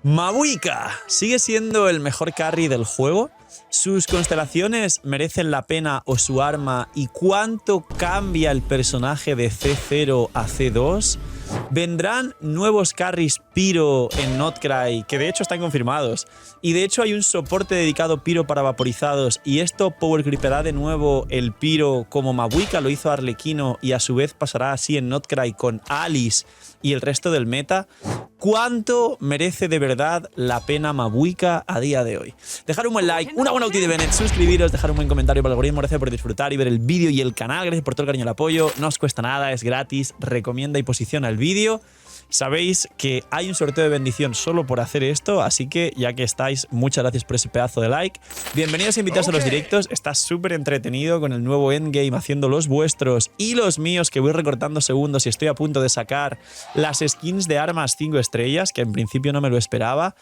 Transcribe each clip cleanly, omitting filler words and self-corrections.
Mabuika sigue siendo el mejor carry del juego. ¿Sus constelaciones merecen la pena o su arma? ¿Y cuánto cambia el personaje de C0 a C2? ¿Vendrán nuevos carries Pyro en Notcry? Que de hecho están confirmados. Y de hecho hay un soporte dedicado Pyro para vaporizados. ¿Y esto power creeperá de nuevo el Pyro como Mabuika lo hizo Arlequino? Y a su vez pasará así en Notcry con Alice y el resto del meta. ¿Cuánto merece de verdad la pena Mabuika a día de hoy? Dejar un buen like, una buena ulti de Bennett, suscribiros, dejar un buen comentario para el algoritmo. Gracias por disfrutar y ver el vídeo y el canal. Gracias por todo el cariño y el apoyo. No os cuesta nada, es gratis. Recomienda y posiciona el vídeo. Sabéis que hay un sorteo de bendición solo por hacer esto, así que ya que estáis, muchas gracias por ese pedazo de like. Bienvenidos e invitados a los directos. Está súper entretenido con el nuevo endgame, haciendo los vuestros y los míos, que voy recortando segundos y estoy a punto de sacar las skins de armas 5 estrellas, que en principio no me lo esperaba.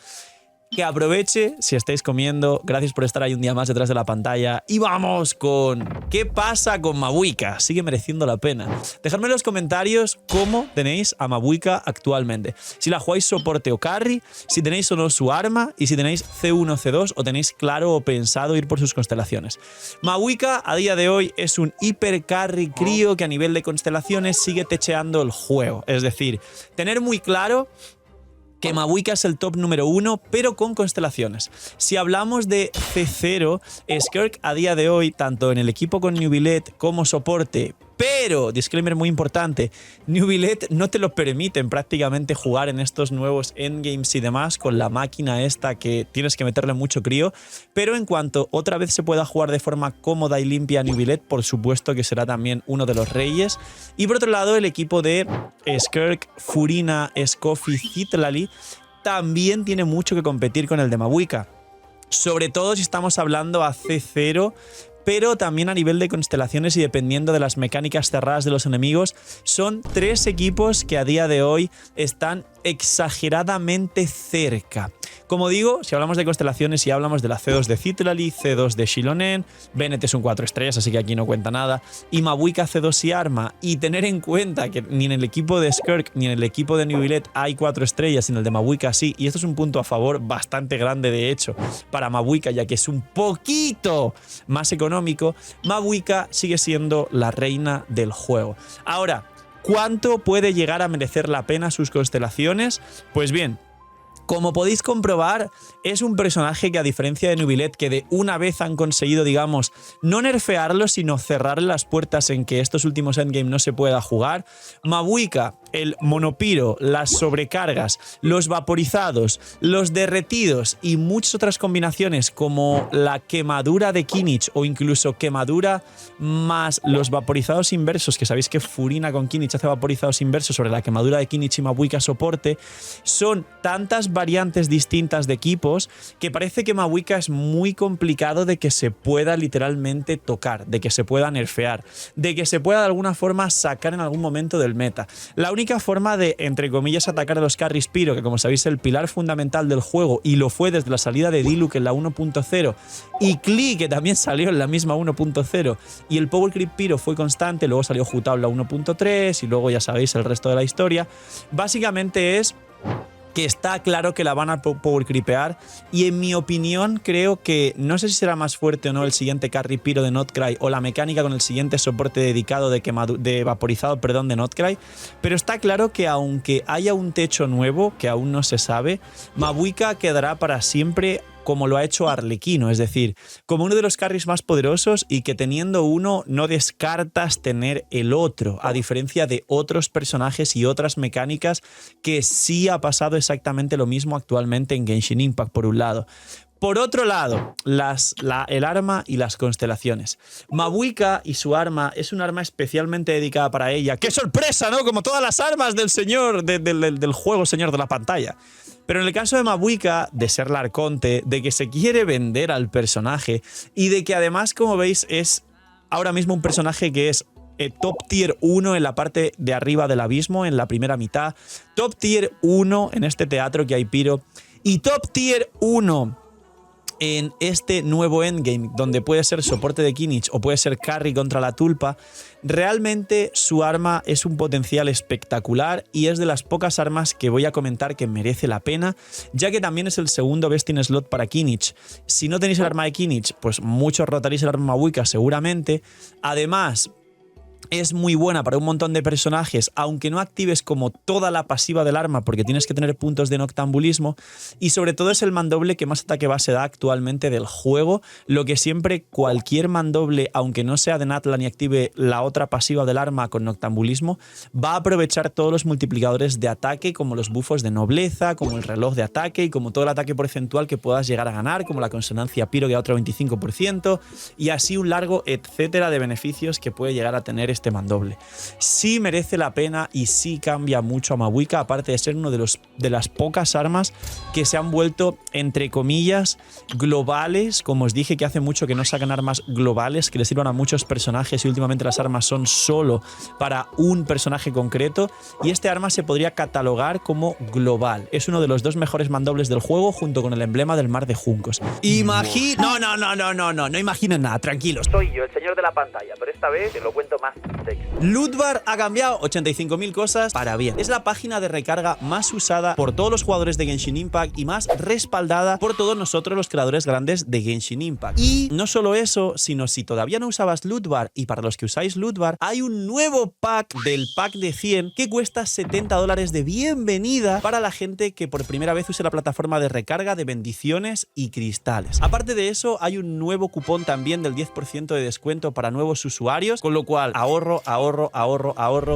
Que aproveche si estáis comiendo. Gracias por estar ahí un día más detrás de la pantalla. Y vamos con ¿qué pasa con Mabuika? Sigue mereciendo la pena. Dejadme en los comentarios cómo tenéis a Mabuika actualmente. Si la jugáis soporte o carry, si tenéis o no su arma y si tenéis C1 C2 o tenéis claro o pensado ir por sus constelaciones. Mabuika a día de hoy es un hiper carry crío que a nivel de constelaciones sigue techeando el juego. Es decir, tener muy claro que Mabuika es el top número 1, pero con constelaciones. Si hablamos de C0, Skirk a día de hoy, tanto en el equipo con Nubilet como soporte, pero, disclaimer muy importante, Nubilet no te lo permiten prácticamente jugar en estos nuevos endgames y demás con la máquina esta que tienes que meterle mucho crío, pero en cuanto otra vez se pueda jugar de forma cómoda y limpia Nubilet, por supuesto que será también uno de los reyes. Y por otro lado, el equipo de Skirk, Furina, Scoffy, Zitlali también tiene mucho que competir con el de Mabuika. Sobre todo si estamos hablando a C0, pero también a nivel de constelaciones y dependiendo de las mecánicas cerradas de los enemigos. Son tres equipos que a día de hoy están exageradamente cerca. Como digo, si hablamos de constelaciones y hablamos de la C2 de Zitlali, C2 de Shilonen, Bennett es un 4 estrellas, así que aquí no cuenta nada, y Mabuika C2 y arma, y tener en cuenta que ni en el equipo de Skirk ni en el equipo de Nubilet hay 4 estrellas, sino el de Mabuika sí, y esto es un punto a favor bastante grande de hecho para Mabuika, ya que es un poquito más económico. Mabuika sigue siendo la reina del juego. Ahora, ¿cuánto puede llegar a merecer la pena sus constelaciones? Pues bien, como podéis comprobar, es un personaje que, a diferencia de Nubilet, que de una vez han conseguido, digamos, no nerfearlo, sino cerrarle las puertas en que estos últimos endgame no se pueda jugar. Mabuika, el monopiro, las sobrecargas, los vaporizados, los derretidos y muchas otras combinaciones como la quemadura de Kinich o incluso quemadura más los vaporizados inversos, que sabéis que Furina con Kinich hace vaporizados inversos sobre la quemadura de Kinich y Mabuika soporte, son tantas variantes distintas de equipos que parece que Mabuika es muy complicado de que se pueda literalmente tocar, de que se pueda nerfear, de que se pueda de alguna forma sacar en algún momento del meta. La única forma de, entre comillas, atacar a los carries Pyro, que como sabéis es el pilar fundamental del juego y lo fue desde la salida de Diluc en la 1.0 y Klee, que también salió en la misma 1.0, y el power creep Pyro fue constante, luego salió Jutao en la 1.3 y luego ya sabéis el resto de la historia. Básicamente es que está claro que la van a power creepear y en mi opinión creo que no sé si será más fuerte o no el siguiente carry Pyro de Notcry o la mecánica con el siguiente soporte dedicado de vaporizado, perdón, de Notcry, pero está claro que aunque haya un techo nuevo que aún no se sabe, Mabuika quedará para siempre como lo ha hecho Arlequino, es decir, como uno de los carries más poderosos y que teniendo uno no descartas tener el otro, a diferencia de otros personajes y otras mecánicas que sí ha pasado exactamente lo mismo actualmente en Genshin Impact por un lado. Por otro lado, el arma y las constelaciones. Mabuika y su arma es un arma especialmente dedicada para ella. ¡Qué sorpresa!, ¿no? Como todas las armas del señor del juego, señor de la pantalla. Pero en el caso de Mabuika, de ser la arconte, de que se quiere vender al personaje y de que además, como veis, es ahora mismo un personaje que es top tier 1 en la parte de arriba del abismo, en la primera mitad, top tier 1 en este teatro que hay Pyro y top tier 1 en este nuevo endgame, donde puede ser soporte de Kinich o puede ser carry contra la tulpa, realmente su arma es un potencial espectacular y es de las pocas armas que voy a comentar que merece la pena, ya que también es el segundo best in slot para Kinich. Si no tenéis el arma de Kinich, pues muchos rotaréis el arma Mabuika seguramente. Además, es muy buena para un montón de personajes, aunque no actives como toda la pasiva del arma porque tienes que tener puntos de noctambulismo, y sobre todo es el mandoble que más ataque base da actualmente del juego, lo que siempre cualquier mandoble, aunque no sea de Natla ni active la otra pasiva del arma con noctambulismo, va a aprovechar todos los multiplicadores de ataque, como los bufos de nobleza, como el reloj de ataque y como todo el ataque porcentual que puedas llegar a ganar, como la consonancia piro que da otro 25%, y así un largo etcétera de beneficios que puede llegar a tener este mandoble. Sí merece la pena y sí cambia mucho a Mabuika, aparte de ser uno de las pocas armas que se han vuelto, entre comillas, globales. Como os dije, que hace mucho que no sacan armas globales que le sirvan a muchos personajes y últimamente las armas son solo para un personaje concreto, y este arma se podría catalogar como global. Es uno de los dos mejores mandobles del juego junto con el emblema del mar de juncos. No imaginen nada, tranquilos. Soy yo, el señor de la pantalla, pero esta vez te lo cuento más sexy. Lootbar ha cambiado 85.000 cosas para bien. Es la página de recarga más usada por todos los jugadores de Genshin Impact y más respaldada por todos nosotros los creadores grandes de Genshin Impact. Y no solo eso, sino si todavía no usabas Lootbar, y para los que usáis Lootbar, hay un nuevo pack del pack de 100 que cuesta $70 de bienvenida para la gente que por primera vez use la plataforma de recarga de bendiciones y cristales. Aparte de eso, hay un nuevo cupón también del 10% de descuento para nuevos usuarios, con lo cual ahorro.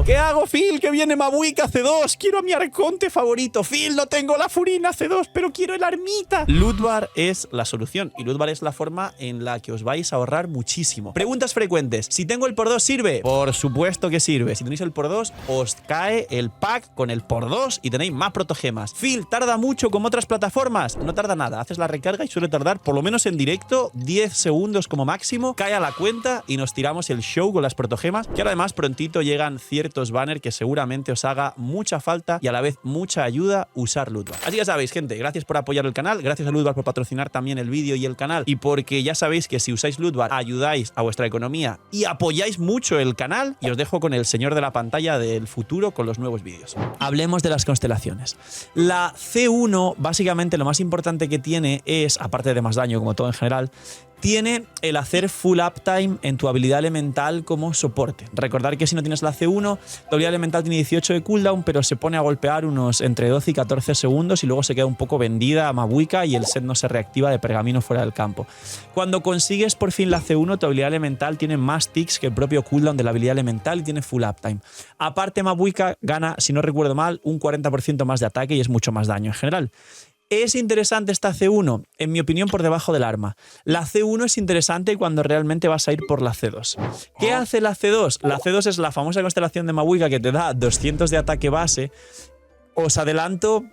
¿Qué hago, Phil? Que viene Mabuika C2. Quiero a mi arconte favorito. Phil, no tengo la Furina C2, pero quiero el armita. Lootbar es la solución y Lootbar es la forma en la que os vais a ahorrar muchísimo. Preguntas frecuentes. Si tengo el por 2, ¿sirve? Por supuesto que sirve. Si tenéis el por 2, os cae el pack con el por 2 y tenéis más protogemas. Phil, ¿tarda mucho como otras plataformas? No tarda nada. Haces la recarga y suele tardar, por lo menos en directo, 10 segundos como máximo. Cae a la cuenta y nos tiramos el show con las protogemas, que ahora además prontito llegan ciertos banners que seguramente os haga mucha falta y a la vez mucha ayuda usar Lootbar. Así que ya sabéis, gente, gracias por apoyar el canal, gracias a Lootbar por patrocinar también el vídeo y el canal, y porque ya sabéis que si usáis Lootbar ayudáis a vuestra economía y apoyáis mucho el canal. Y os dejo con el señor de la pantalla del futuro con los nuevos vídeos. Hablemos de las constelaciones. La C1 básicamente lo más importante que tiene es, aparte de más daño como todo en general, tiene el hacer full uptime en tu habilidad elemental como soporte. Recordar que si no tienes la C1, tu habilidad elemental tiene 18 de cooldown, pero se pone a golpear unos entre 12 y 14 segundos y luego se queda un poco vendida a Mabuika y el set no se reactiva de pergamino fuera del campo. Cuando consigues por fin la C1, tu habilidad elemental tiene más ticks que el propio cooldown de la habilidad elemental y tiene full uptime. Aparte, Mabuika gana, si no recuerdo mal, un 40% más de ataque y es mucho más daño en general. ¿Es interesante esta C1? En mi opinión, por debajo del arma. La C1 es interesante cuando realmente vas a ir por la C2. ¿Qué hace la C2? La C2 es la famosa constelación de Mabuika que te da 200 de ataque base. Os adelanto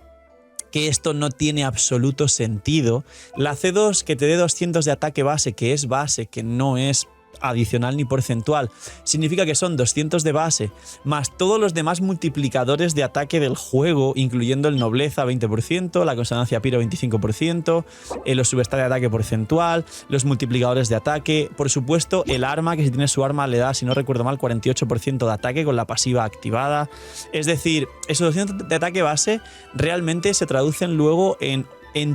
que esto no tiene absoluto sentido. La C2 que te dé 200 de ataque base, que es base, que no es adicional ni porcentual, significa que son 200 de base más todos los demás multiplicadores de ataque del juego, incluyendo el nobleza 20%, la consonancia piro 25%, los subestat de ataque porcentual, los multiplicadores de ataque, por supuesto el arma, que si tiene su arma le da, si no recuerdo mal, 48% de ataque con la pasiva activada. Es decir, esos 200 de ataque base realmente se traducen luego en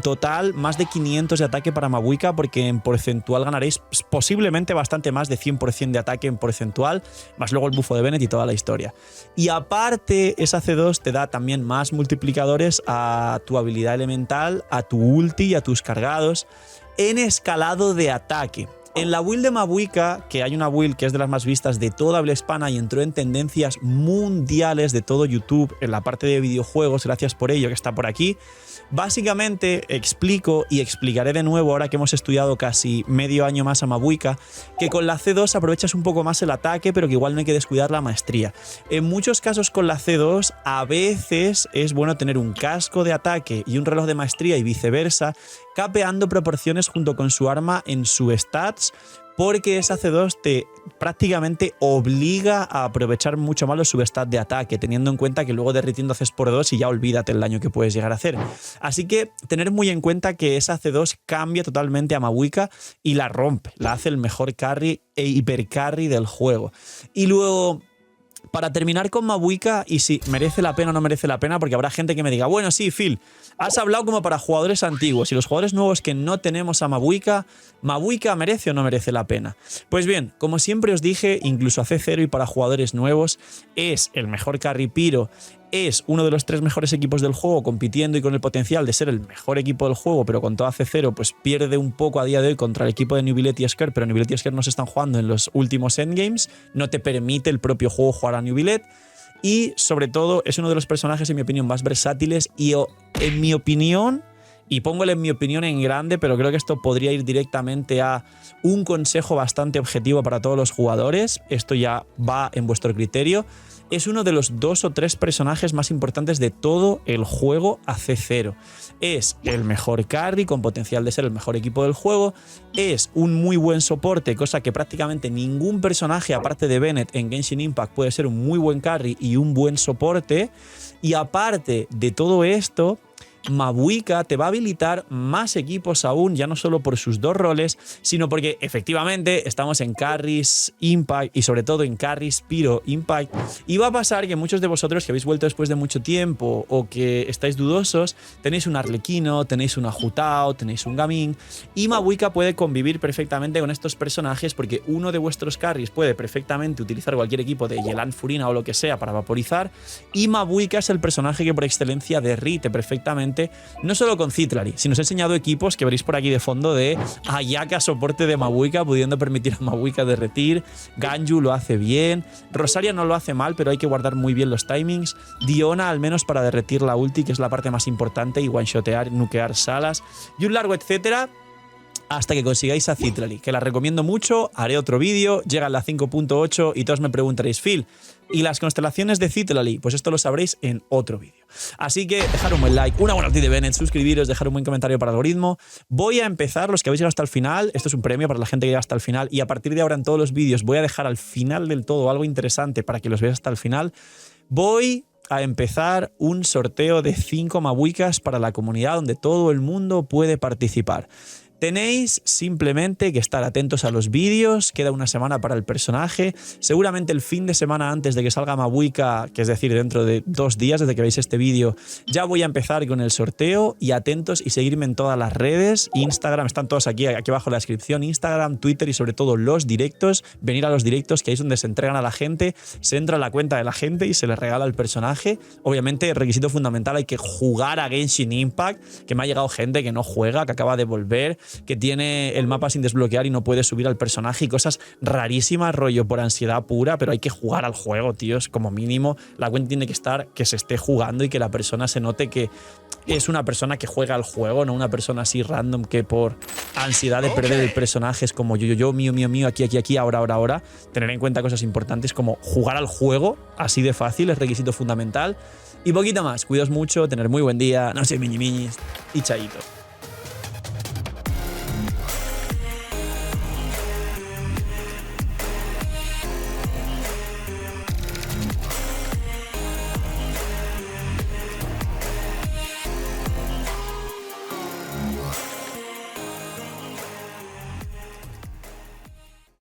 total más de 500 de ataque para Mabuika, porque en porcentual ganaréis posiblemente bastante más de 100% de ataque en porcentual, más luego el bufo de Bennett y toda la historia. Y aparte, esa C2 te da también más multiplicadores a tu habilidad elemental, a tu ulti y a tus cargados en escalado de ataque. En la build de Mabuika, que hay una build que es de las más vistas de toda habla hispana y entró en tendencias mundiales de todo YouTube en la parte de videojuegos, gracias por ello, que está por aquí. Básicamente explico y explicaré de nuevo, ahora que hemos estudiado casi medio año más a Mabuika, que con la C2 aprovechas un poco más el ataque, pero que igual no hay que descuidar la maestría. En muchos casos con la C2 a veces es bueno tener un casco de ataque y un reloj de maestría y viceversa, capeando proporciones junto con su arma en su stats, porque esa C2 te prácticamente obliga a aprovechar mucho más los substats de ataque, teniendo en cuenta que luego derritiendo haces por 2 y ya olvídate el daño que puedes llegar a hacer. Así que tener muy en cuenta que esa C2 cambia totalmente a Mavuika y la rompe, la hace el mejor carry e hipercarry del juego. Y luego, para terminar con Mavuika, y si merece la pena o no merece la pena, porque habrá gente que me diga, bueno, sí, Phil, has hablado como para jugadores antiguos y los jugadores nuevos que no tenemos a Mavuika, ¿Mavuika merece o no merece la pena? Pues bien, como siempre os dije, incluso a C0 y para jugadores nuevos, es el mejor carry piro, es uno de los 3 mejores equipos del juego compitiendo y con el potencial de ser el mejor equipo del juego, pero con toda C0 pues pierde un poco a día de hoy contra el equipo de Newbillet y Sker, pero Newbillet y Sker no se están jugando en los últimos endgames, no te permite el propio juego jugar a Newbillet. Y sobre todo es uno de los personajes, en mi opinión, más versátiles y en mi opinión, y póngole en mi opinión en grande, pero creo que esto podría ir directamente a un consejo bastante objetivo para todos los jugadores, esto ya va en vuestro criterio, es uno de los 2 o 3 personajes más importantes de todo el juego a C0. Es el mejor carry con potencial de ser el mejor equipo del juego, es un muy buen soporte, cosa que prácticamente ningún personaje aparte de Bennett en Genshin Impact puede ser un muy buen carry y un buen soporte, y aparte de todo esto, Mavuika te va a habilitar más equipos aún, ya no solo por sus 2 roles, sino porque efectivamente estamos en Carries Impact y sobre todo en Carries Piro Impact, y va a pasar que muchos de vosotros que habéis vuelto después de mucho tiempo o que estáis dudosos, tenéis un Arlequino, tenéis una Jutao, tenéis un Gaming, y Mavuika puede convivir perfectamente con estos personajes porque uno de vuestros carries puede perfectamente utilizar cualquier equipo de Yelan, Furina o lo que sea para vaporizar, y Mavuika es el personaje que por excelencia derrite perfectamente, no solo con Citlari, sino os he enseñado equipos que veréis por aquí de fondo de Ayaka soporte de Mavuika, pudiendo permitir a Mavuika derretir, Ganju lo hace bien, Rosaria no lo hace mal, pero hay que guardar muy bien los timings, Diona al menos para derretir la ulti, que es la parte más importante, y one-shotear, nukear salas, y un largo etcétera, hasta que consigáis a Citlali, que la recomiendo mucho, haré otro vídeo, llega a la 5.8 y todos me preguntaréis, Phil, ¿y las constelaciones de Citlali? Pues esto lo sabréis en otro vídeo. Así que dejar un buen like, una buena ulti de Bennett, suscribiros, dejar un buen comentario para el algoritmo. Voy a empezar, los que habéis llegado hasta el final, esto es un premio para la gente que llega hasta el final, y a partir de ahora en todos los vídeos voy a dejar al final del todo algo interesante para que los veáis hasta el final. Voy a empezar un sorteo de 5 Mavuikas para la comunidad donde todo el mundo puede participar. Tenéis simplemente que estar atentos a los vídeos, queda una semana para el personaje, seguramente el fin de semana antes de que salga Mavuika, que es decir, dentro de 2 días desde que veáis este vídeo, ya voy a empezar con el sorteo, y atentos y seguirme en todas las redes, Instagram, están todos aquí abajo en la descripción, Instagram, Twitter y sobre todo los directos, venir a los directos, que ahí es donde se entregan a la gente, se entra a la cuenta de la gente y se les regala el personaje. Obviamente, requisito fundamental, hay que jugar a Genshin Impact, que me ha llegado gente que no juega, que acaba de volver, que tiene el mapa sin desbloquear y no puede subir al personaje y cosas rarísimas, rollo por ansiedad pura, pero hay que jugar al juego, tíos, como mínimo la cuenta tiene que estar, que se esté jugando y que la persona se note que es una persona que juega al juego, no una persona así random que por ansiedad de perder el personaje es como yo, mío, aquí, ahora. Tener en cuenta cosas importantes como jugar al juego, así de fácil, es requisito fundamental. Y poquito más, cuidaos mucho, tener muy buen día, no sé, miñis y chaito.